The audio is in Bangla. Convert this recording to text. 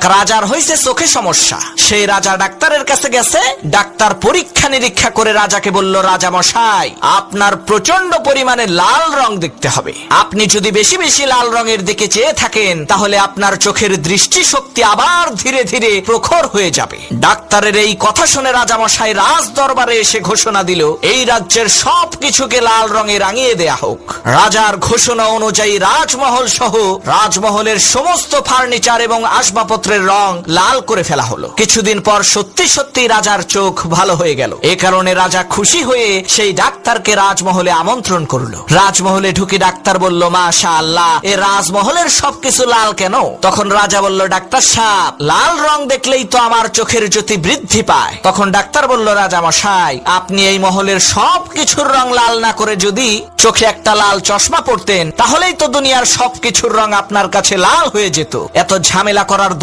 এক রাজার হয়েছে চোখে সমস্যা। সেই রাজা ডাক্তারের কাছে গেছে। ডাক্তার পরীক্ষা নিরীক্ষা করে রাজাকে বলল, রাজা মশাই, আপনার প্রচন্ড পরিমাণে লাল রং দেখতে হবে। আপনি যদি বেশি বেশি লাল রঙের দিকে চেয়ে থাকেন তাহলে আপনার চোখের দৃষ্টিশক্তি আবার ধীরে ধীরে প্রখর হয়ে যাবে। ডাক্তারের এই কথা শুনে রাজা মশাই রাজ দরবারে এসে ঘোষণা দিল, এই রাজ্যের সবকিছুকে লাল রঙে রাঙিয়ে দেয়া হোক। রাজার ঘোষণা অনুযায়ী রাজমহল সহ রাজমহলের সমস্ত ফার্নিচার এবং আসবাবপত্রের রং লাল করে ফেলা হলো। কিছুদিন পর সত্যি সত্যি রাজার চোখ ভালো হয়ে গেল। এ কারণে রাজা খুশি হয়ে সেই ডাক্তারকে রাজমহলে আমন্ত্রণ করলো। রাজমহলে ঢুকে ডাক্তার বলল, মাশাআল্লাহ, এ রাজমহলের সবকিছু লাল কেন? তখন রাজা বলল, ডাক্তার সাহেব, লাল রং দেখলেই তো আমার চোখের জ্যোতি বৃদ্ধি পায়। তখন ডাক্তার বলল, রাজা মশাই, আপনি এই মহলের সবকিছুর রং লাল না করে যদি চোখে একটা লাল চশমা পড়তেন তাহলেই তো দুনিয়ার সবকিছুর রং আপনার কাছে লাল হয়ে যেত। এত ঝামেলা করার